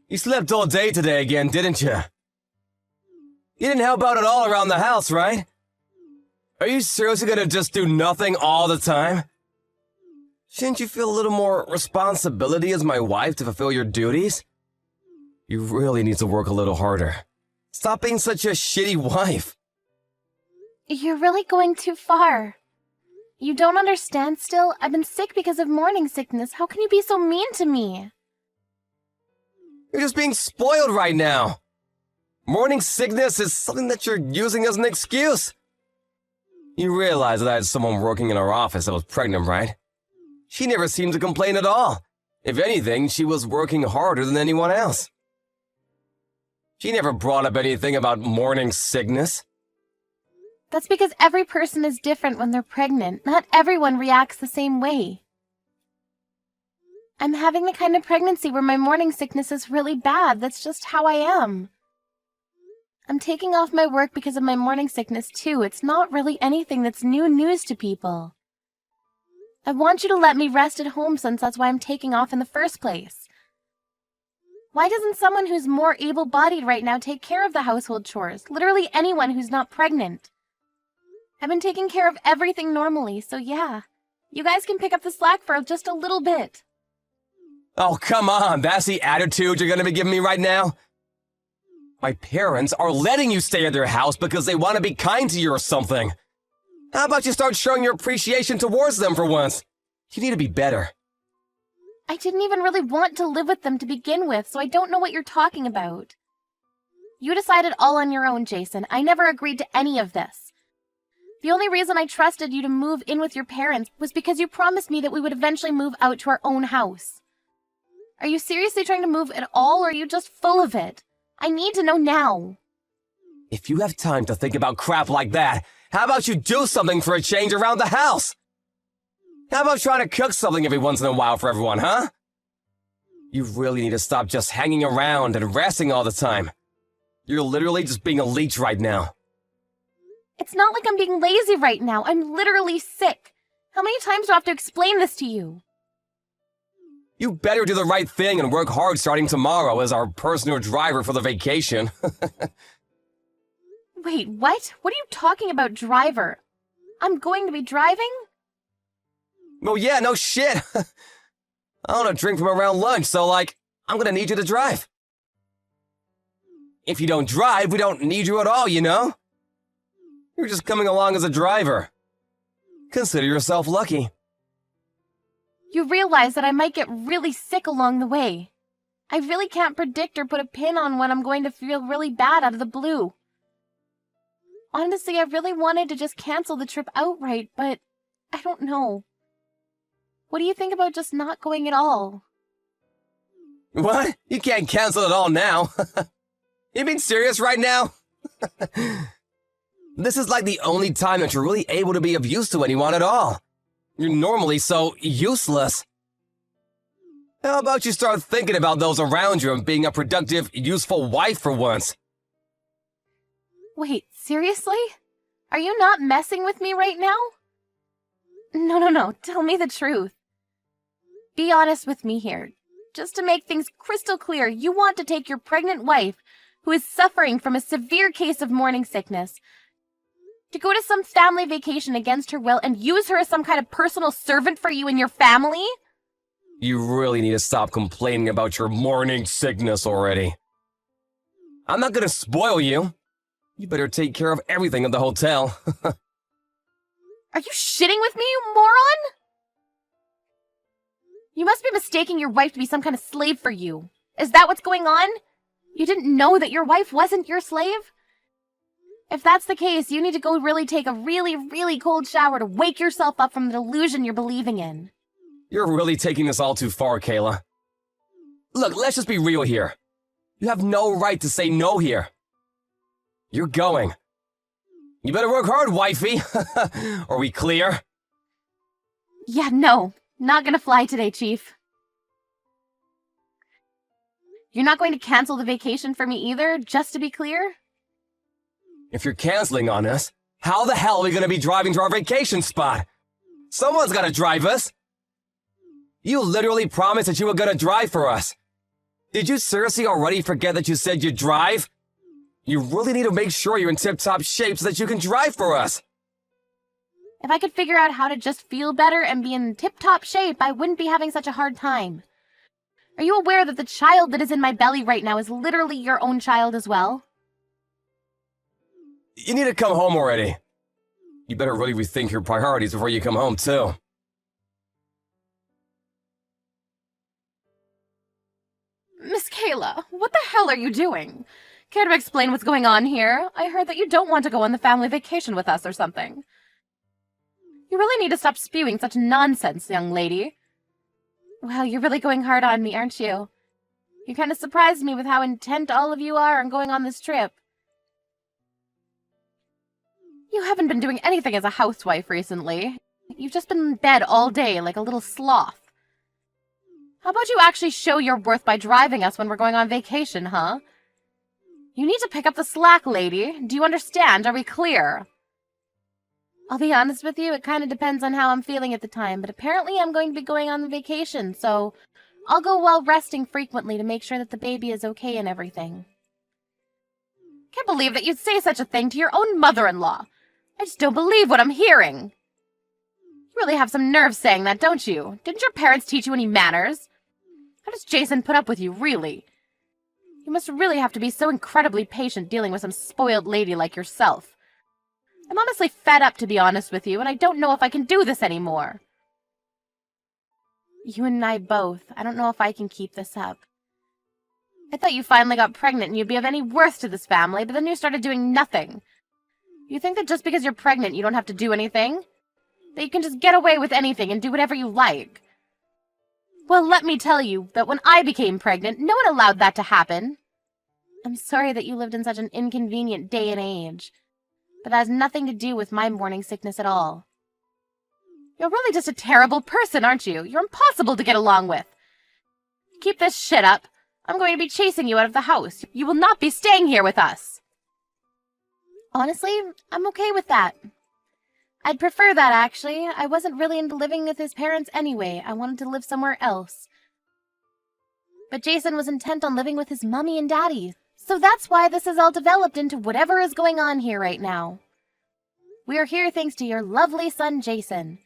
You slept all day today again, didn't you? You didn't help out at all around the house, right? Are you seriously gonna just do nothing all the time? Shouldn't you feel a little more responsibility as my wife to fulfill your duties? You really need to work a little harder. Stop being such a shitty wife. You're really going too far. You don't understand still? I've been sick because of morning sickness. How can you be so mean to me? You're just being spoiled right now. Morning sickness is something that you're using as an excuse. You realize that I had someone working in our office that was pregnant, right? She never seemed to complain at all. If anything, she was working harder than anyone else. She never brought up anything about morning sickness. That's because every person is different when they're pregnant. Not everyone reacts the same way. I'm having the kind of pregnancy where my morning sickness is really bad. That's just how I am. I'm taking off my work because of my morning sickness too. It's not really anything that's new news to people. I want you to let me rest at home since that's why I'm taking off in the first place. Why doesn't someone who's more able-bodied right now take care of the household chores? Literally anyone who's not pregnant. I've been taking care of everything normally, so yeah. You guys can pick up the slack for just a little bit. Oh, come on, that's the attitude you're gonna be giving me right now? My parents are letting you stay at their house because they want to be kind to you or something. How about you start showing your appreciation towards them for once? You need to be better. I didn't even really want to live with them to begin with, so I don't know what you're talking about. You decided all on your own, Jason. I never agreed to any of this. The only reason I trusted you to move in with your parents was because you promised me that we would eventually move out to our own house. Are you seriously trying to move at all, or are you just full of it? I need to know now. If you have time to think about crap like that, how about you do something for a change around the house? How about trying to cook something every once in a while for everyone, huh? You really need to stop just hanging around and resting all the time. You're literally just being a leech right now. It's not like I'm being lazy right now. I'm literally sick. How many times do I have to explain this to you? You better do the right thing and work hard starting tomorrow as our personal driver for the vacation. Wait, what? What are you talking about, driver? I'm going to be driving? Well, yeah, no shit. I want to drink from around lunch, so, I'm gonna need you to drive. If you don't drive, we don't need you at all, you know? You're just coming along as a driver. Consider yourself lucky. You realize that I might get really sick along the way. I really can't predict or put a pin on when I'm going to feel really bad out of the blue. Honestly, I really wanted to just cancel the trip outright, but I don't know. What do you think about just not going at all? What? You can't cancel it all now. You being serious right now? This is like the only time that you're really able to be of use to anyone at all. You're normally so useless. How about you start thinking about those around you and being a productive, useful wife for once? Wait, seriously? Are you not messing with me right now? No, tell me the truth. Be honest with me here. Just to make things crystal clear, you want to take your pregnant wife, who is suffering from a severe case of morning sickness, to go to some family vacation against her will and use her as some kind of personal servant for you and your family? You really need to stop complaining about your morning sickness already. I'm not gonna spoil you. You better take care of everything at the hotel. Are you shitting with me, you moron? You must be mistaking your wife to be some kind of slave for you. Is that what's going on? You didn't know that your wife wasn't your slave? If that's the case, you need to go really take a really cold shower to wake yourself up from the delusion you're believing in. You're really taking this all too far, Kayla. Look, let's just be real here. You have no right to say no here. You're going. You better work hard, wifey. Are we clear? Yeah, no. Not gonna fly today, Chief. You're not going to cancel the vacation for me either, just to be clear? If you're canceling on us, how the hell are we gonna be driving to our vacation spot? Someone's gotta drive us. You literally promised that you were gonna drive for us. Did you seriously already forget that you said you'd drive? You really need to make sure you're in tip-top shape so that you can drive for us. If I could figure out how to just feel better and be in tip-top shape, I wouldn't be having such a hard time. Are you aware that the child that is in my belly right now is literally your own child as well? You need to come home already. You better really rethink your priorities before you come home, too. Miss Kayla, what the hell are you doing? Care to explain what's going on here? I heard that you don't want to go on the family vacation with us or something. You really need to stop spewing such nonsense, young lady. Well, you're really going hard on me, aren't you? You kind of surprised me with how intent all of you are on going on this trip. You haven't been doing anything as a housewife recently. You've just been in bed all day like a little sloth. How about you actually show your worth by driving us when we're going on vacation, huh? You need to pick up the slack, lady. Do you understand? Are we clear? I'll be honest with you, it kind of depends on how I'm feeling at the time, but apparently I'm going to be going on the vacation, so I'll go while resting frequently to make sure that the baby is okay and everything. Can't believe that you'd say such a thing to your own mother-in-law. I just don't believe what I'm hearing. You really have some nerve saying that, don't you? Didn't your parents teach you any manners? How does Jason put up with you, really? You must really have to be so incredibly patient dealing with some spoiled lady like yourself. I'm honestly fed up, to be honest with you, and I don't know if I can do this anymore. You and I both. I don't know if I can keep this up. I thought you finally got pregnant and you'd be of any worth to this family, but then you started doing nothing. You think that just because you're pregnant you don't have to do anything? That you can just get away with anything and do whatever you like? Well, let me tell you that when I became pregnant, no one allowed that to happen. I'm sorry that you lived in such an inconvenient day and age, but that has nothing to do with my morning sickness at all. You're really just a terrible person, aren't you? You're impossible to get along with. Keep this shit up. I'm going to be chasing you out of the house. You will not be staying here with us. Honestly, I'm okay with that. I'd prefer that, actually. I wasn't really into living with his parents anyway. I wanted to live somewhere else. But Jason was intent on living with his mommy and daddy. So that's why this has all developed into whatever is going on here right now. We are here thanks to your lovely son, Jason.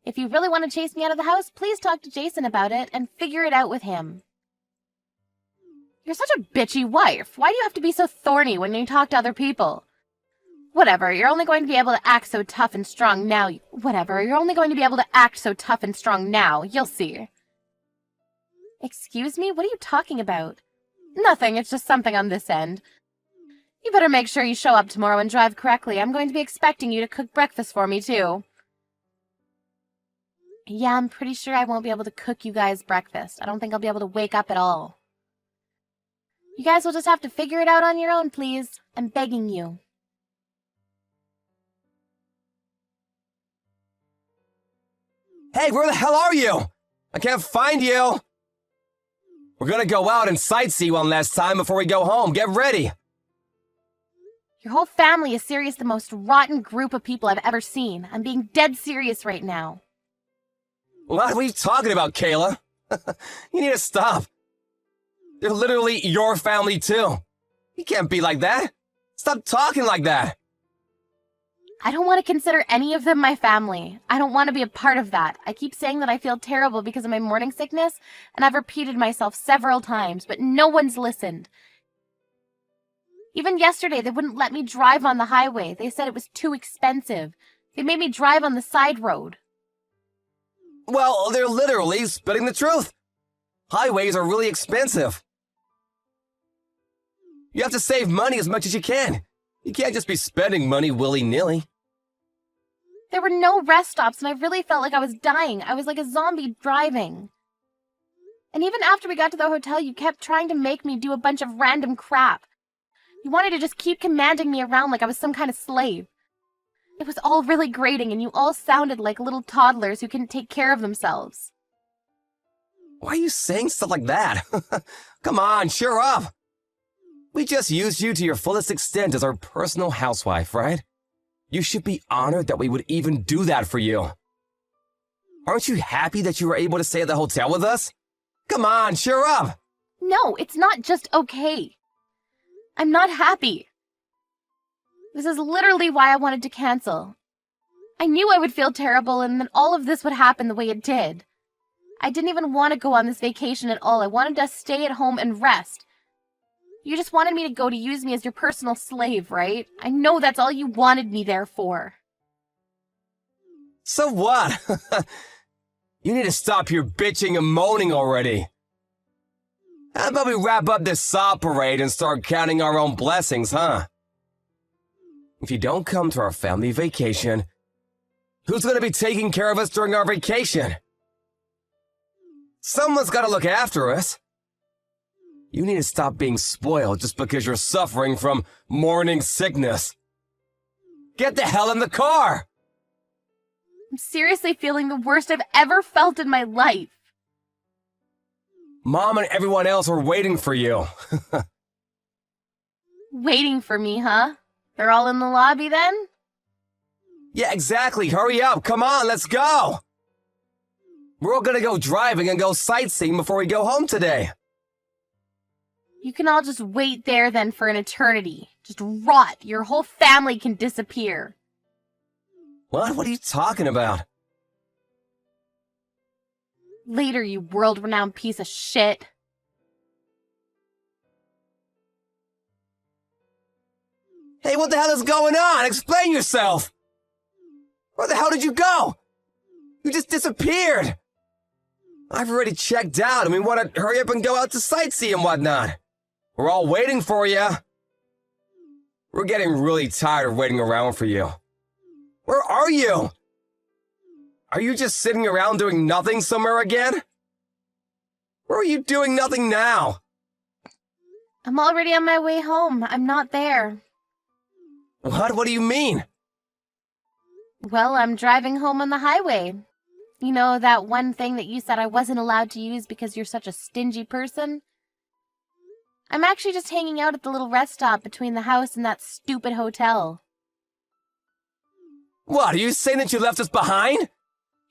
If you really want to chase me out of the house, please talk to Jason about it and figure it out with him. You're such a bitchy wife. Why do you have to be so thorny when you talk to other people? Whatever, you're only going to be able to act so tough and strong now. You'll see. Excuse me? What are you talking about? Nothing, it's just something on this end. You better make sure you show up tomorrow and drive correctly. I'm going to be expecting you to cook breakfast for me, too. Yeah, I'm pretty sure I won't be able to cook you guys breakfast. I don't think I'll be able to wake up at all. You guys will just have to figure it out on your own, please. I'm begging you. Hey, where the hell are you? I can't find you. We're gonna go out and sightsee one last time before we go home. Get ready. Your whole family is serious, the most rotten group of people I've ever seen. I'm being dead serious right now. What are you talking about, Kayla? You need to stop. They're literally your family, too. You can't be like that. Stop talking like that. I don't want to consider any of them my family. I don't want to be a part of that. I keep saying that I feel terrible because of my morning sickness, and I've repeated myself several times, but no one's listened. Even yesterday, they wouldn't let me drive on the highway. They said it was too expensive. They made me drive on the side road. Well, they're literally spitting the truth. Highways are really expensive. You have to save money as much as you can. You can't just be spending money willy-nilly. There were no rest stops, and I really felt like I was dying. I was like a zombie driving. And even after we got to the hotel, you kept trying to make me do a bunch of random crap. You wanted to just keep commanding me around like I was some kind of slave. It was all really grating, and you all sounded like little toddlers who couldn't take care of themselves. Why are you saying stuff like that? Come on, cheer up. We just used you to your fullest extent as our personal housewife, right? You should be honored that we would even do that for you. Aren't you happy that you were able to stay at the hotel with us? Come on, cheer up. No, it's not just okay. I'm not happy. This is literally why I wanted to cancel. I knew I would feel terrible and then all of this would happen the way it did. I didn't even want to go on this vacation at all. I wanted to stay at home and rest. You just wanted me to go to use me as your personal slave, right? I know that's all you wanted me there for. So what? You need to stop your bitching and moaning already. How about we wrap up this sob parade and start counting our own blessings, huh? If you don't come to our family vacation, who's going to be taking care of us during our vacation? Someone's got to look after us. You need to stop being spoiled just because you're suffering from morning sickness. Get the hell in the car! I'm seriously feeling the worst I've ever felt in my life. Mom and everyone else are waiting for you. Waiting for me, huh? They're all in the lobby then? Yeah, exactly. Hurry up. Come on, let's go. We're all gonna go driving and go sightseeing before we go home today. You can all just wait there then for an eternity. Just rot. Your whole family can disappear. What? What are you talking about? Later, you world-renowned piece of shit. Hey, what the hell is going on? Explain yourself! Where the hell did you go? You just disappeared! I've already checked out and we want to hurry up and go out to sightsee and whatnot. We're all waiting for you. We're getting really tired of waiting around for you. Where are you? Are you just sitting around doing nothing somewhere again? Where are you doing nothing now? I'm already on my way home. I'm not there. What? What do you mean? Well, I'm driving home on the highway. You know, that one thing that you said I wasn't allowed to use because you're such a stingy person? I'm actually just hanging out at the little rest stop between the house and that stupid hotel. What, are you saying that you left us behind?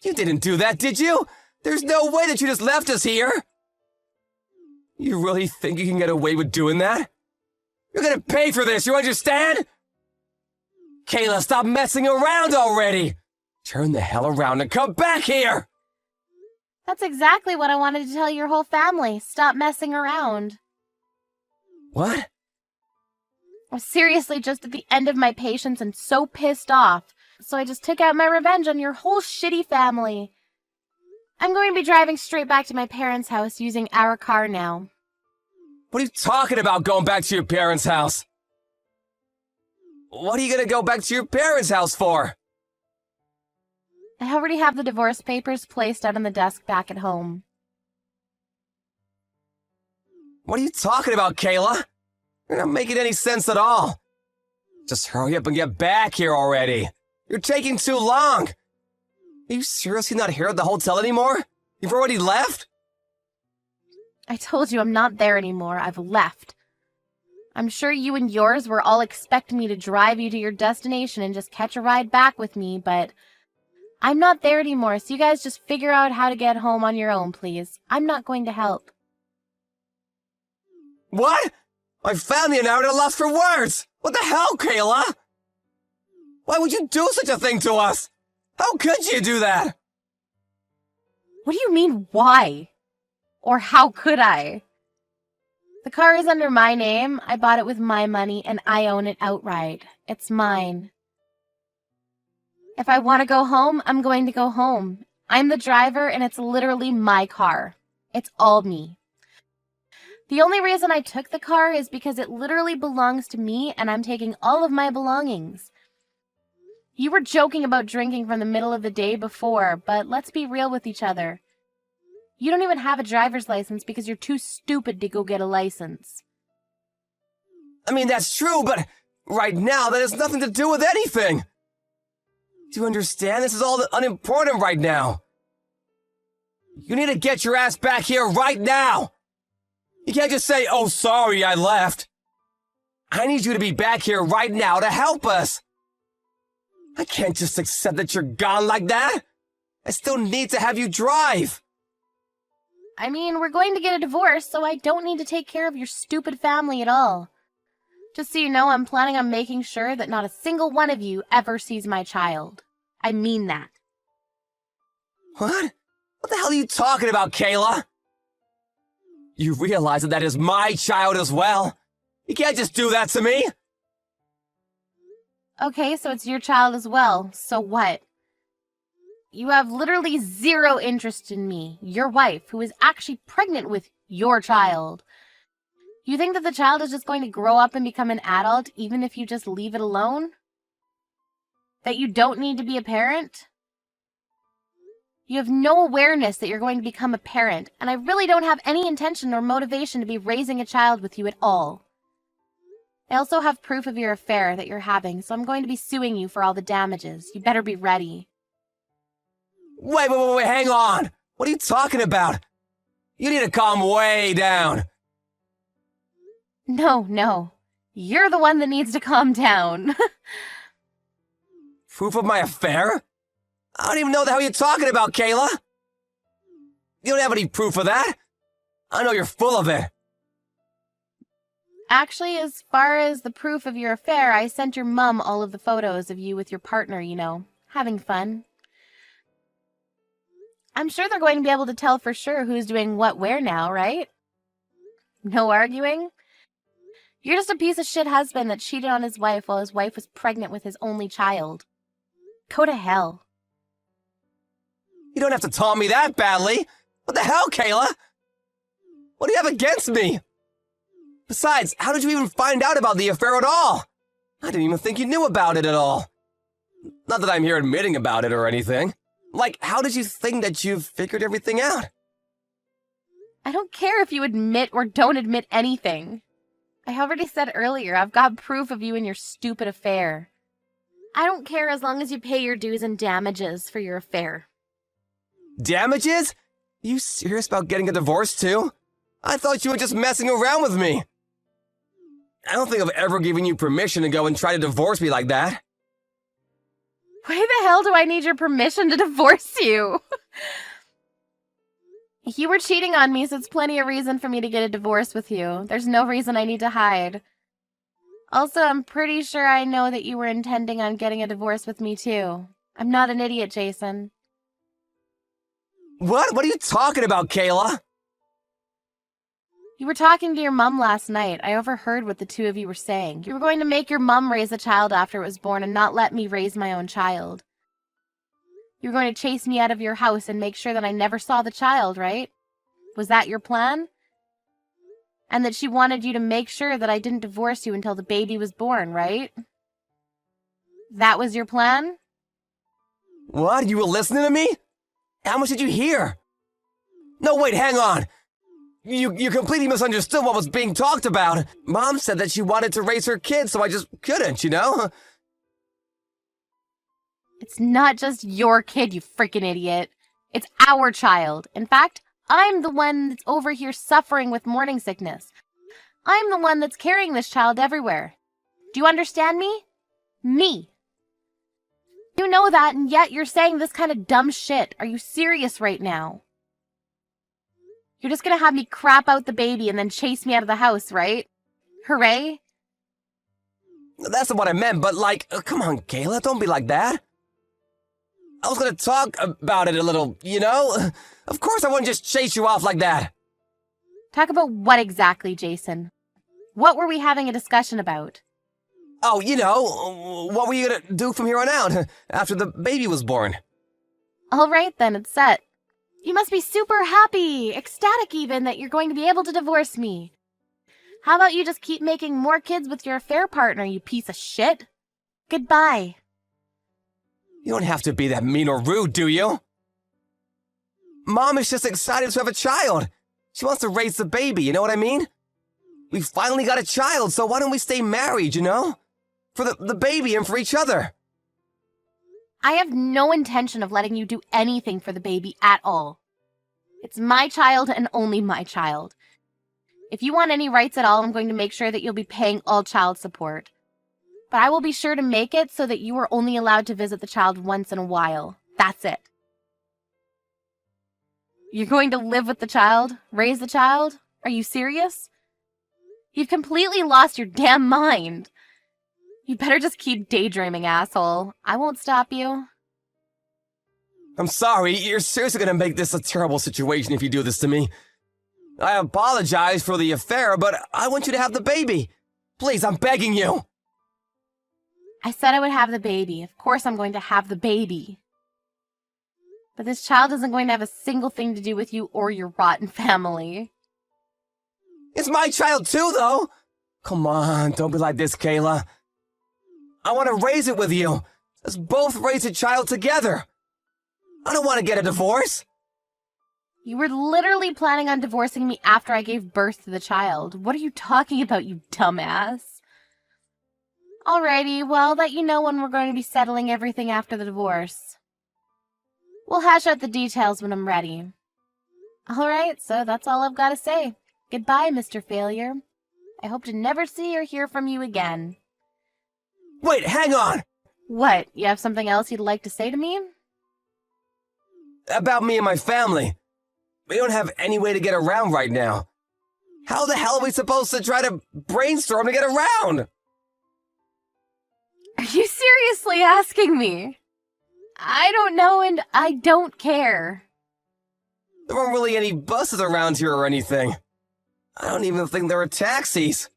You didn't do that, did you? There's no way that you just left us here. You really think you can get away with doing that? You're gonna pay for this, you understand? Kayla, stop messing around already! Turn the hell around and come back here! That's exactly what I wanted to tell your whole family. Stop messing around. What? I was seriously just at the end of my patience and so pissed off. So I just took out my revenge on your whole shitty family. I'm going to be driving straight back to my parents' house using our car now. What are you talking about, going back to your parents' house? What are you gonna go back to your parents' house for? I already have the divorce papers placed out on the desk back at home. What are you talking about, Kayla? You're not making any sense at all. Just hurry up and get back here already. You're taking too long. Are you seriously not here at the hotel anymore? You've already left? I told you I'm not there anymore. I've left. I'm sure you and yours were all expecting me to drive you to your destination and just catch a ride back with me, but I'm not there anymore, so you guys just figure out how to get home on your own, please. I'm not going to help. What? My family and I are at a loss for words! What the hell, Kayla? Why would you do such a thing to us? How could you do that? What do you mean, why? Or how could I? The car is under my name. I bought it with my money, and I own it outright. It's mine. If I want to go home, I'm going to go home. I'm the driver, and it's literally my car. It's all me. The only reason I took the car is because it literally belongs to me, and I'm taking all of my belongings. You were joking about drinking from the middle of the day before, but let's be real with each other. You don't even have a driver's license because you're too stupid to go get a license. I mean, that's true, but right now that has nothing to do with anything. Do you understand? This is all unimportant right now. You need to get your ass back here right now. You can't just say, oh, sorry, I left. I need you to be back here right now to help us. I can't just accept that you're gone like that. I still need to have you drive. I mean, we're going to get a divorce, so I don't need to take care of your stupid family at all. Just so you know, I'm planning on making sure that not a single one of you ever sees my child. I mean that. What? What the hell are you talking about, Kayla? You realize that that is my child as well? You can't just do that to me! Okay, so it's your child as well. So what? You have literally zero interest in me, your wife, who is actually pregnant with your child. You think that the child is just going to grow up and become an adult even if you just leave it alone? That you don't need to be a parent? You have no awareness that you're going to become a parent, and I really don't have any intention or motivation to be raising a child with you at all. I also have proof of your affair that you're having, so I'm going to be suing you for all the damages. You better be ready. Wait, hang on! What are you talking about? You need to calm way down. No. You're the one that needs to calm down. Proof of my affair? I don't even know the hell you're talking about, Kayla! You don't have any proof of that! I know you're full of it! Actually, as far as the proof of your affair, I sent your mom all of the photos of you with your partner, you know, having fun. I'm sure they're going to be able to tell for sure who's doing what where now, right? No arguing? You're just a piece of shit husband that cheated on his wife while his wife was pregnant with his only child. Go to hell. You don't have to taunt me that badly! What the hell, Kayla? What do you have against me? Besides, how did you even find out about the affair at all? I didn't even think you knew about it at all. Not that I'm here admitting about it or anything. Like, how did you think that you've figured everything out? I don't care if you admit or don't admit anything. I already said earlier, I've got proof of you and your stupid affair. I don't care as long as you pay your dues and damages for your affair. Damages? You serious about getting a divorce too? I thought you were just messing around with me. I don't think I've ever given you permission to go and try to divorce me like that. Why the hell do I need your permission to divorce you? You were cheating on me, so it's plenty of reason for me to get a divorce with you. There's no reason I need to hide. Also, I'm pretty sure I know that you were intending on getting a divorce with me too. I'm not an idiot, Jason. What? What are you talking about, Kayla? You were talking to your mom last night. I overheard what the two of you were saying. You were going to make your mom raise a child after it was born and not let me raise my own child. You were going to chase me out of your house and make sure that I never saw the child, right? Was that your plan? And that she wanted you to make sure that I didn't divorce you until the baby was born, right? That was your plan? What? You were listening to me? How much did you hear? No, wait, hang on. You completely misunderstood what was being talked about. Mom said that she wanted to raise her kids, so I just couldn't, you know? It's not just your kid, you freaking idiot. It's our child. In fact, I'm the one that's over here suffering with morning sickness. I'm the one that's carrying this child everywhere. Do you understand me? Me. You know that, and yet you're saying this kind of dumb shit. Are you serious right now? You're just gonna have me crap out the baby and then chase me out of the house, right? Hooray? That's not what I meant, but like, come on, Kayla, don't be like that. I was gonna talk about it a little, you know? Of course I wouldn't just chase you off like that. Talk about what exactly, Jason? What were we having a discussion about? Oh, you know, what were you gonna do from here on out, after the baby was born? All right then, it's set. You must be super happy, ecstatic even, that you're going to be able to divorce me. How about you just keep making more kids with your affair partner, you piece of shit? Goodbye. You don't have to be that mean or rude, do you? Mom is just excited to have a child. She wants to raise the baby, you know what I mean? We finally got a child, so why don't we stay married, you know? For the baby and for each other. I have no intention of letting you do anything for the baby at all. It's my child and only my child. If you want any rights at all, I'm going to make sure that you'll be paying all child support. But I will be sure to make it so that you are only allowed to visit the child once in a while. That's it. You're going to live with the child? Raise the child? Are you serious? You've completely lost your damn mind. You better just keep daydreaming, asshole. I won't stop you. I'm sorry, you're seriously gonna make this a terrible situation if you do this to me. I apologize for the affair, but I want you to have the baby. Please, I'm begging you. I said I would have the baby. Of course I'm going to have the baby. But this child isn't going to have a single thing to do with you or your rotten family. It's my child too, though. Come on, don't be like this, Kayla. I want to raise it with you. Let's both raise a child together. I don't want to get a divorce. You were literally planning on divorcing me after I gave birth to the child. What are you talking about, you dumbass? Alrighty, well, I'll let you know when we're going to be settling everything after the divorce. We'll hash out the details when I'm ready. Alright, so that's all I've got to say. Goodbye, Mr. Failure. I hope to never see or hear from you again. Wait, hang on! What, you have something else you'd like to say to me? About me and my family. We don't have any way to get around right now. How the hell are we supposed to try to brainstorm to get around? Are you seriously asking me? I don't know and I don't care. There aren't really any buses around here or anything. I don't even think there are taxis.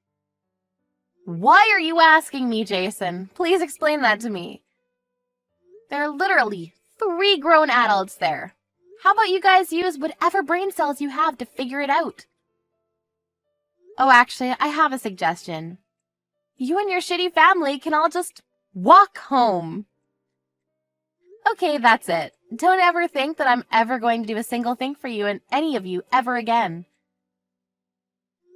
Why are you asking me, Jason? Please explain that to me. There are literally 3 grown adults there. How about you guys use whatever brain cells you have to figure it out? Oh, actually, I have a suggestion. You and your shitty family can all just walk home. Okay, that's it. Don't ever think that I'm ever going to do a single thing for you and any of you ever again.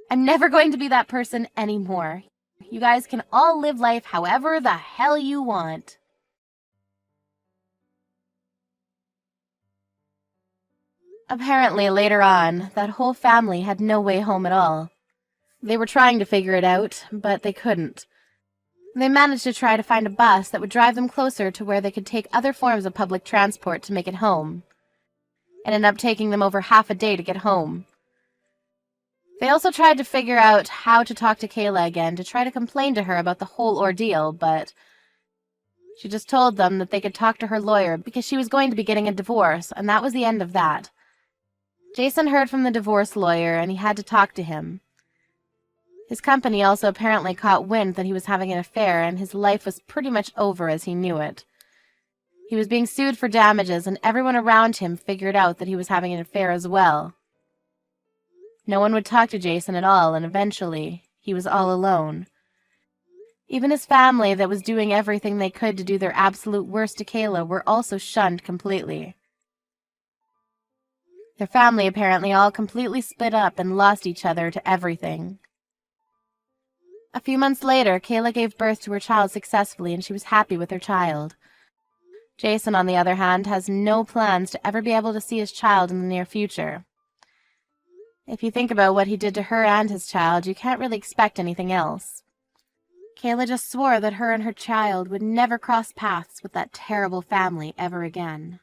I'm never going to be that person anymore. You guys can all live life however the hell you want. Apparently, later on, that whole family had no way home at all. They were trying to figure it out, but they couldn't. They managed to try to find a bus that would drive them closer to where they could take other forms of public transport to make it home. It ended up taking them over half a day to get home. They also tried to figure out how to talk to Kayla again to try to complain to her about the whole ordeal, but she just told them that they could talk to her lawyer because she was going to be getting a divorce, and that was the end of that. Jason heard from the divorce lawyer, and he had to talk to him. His company also apparently caught wind that he was having an affair, and his life was pretty much over as he knew it. He was being sued for damages, and everyone around him figured out that he was having an affair as well. No one would talk to Jason at all, and eventually, he was all alone. Even his family that was doing everything they could to do their absolute worst to Kayla were also shunned completely. Their family apparently all completely split up and lost each other to everything. A few months later, Kayla gave birth to her child successfully and she was happy with her child. Jason, on the other hand, has no plans to ever be able to see his child in the near future. If you think about what he did to her and his child, you can't really expect anything else. Kayla just swore that her and her child would never cross paths with that terrible family ever again.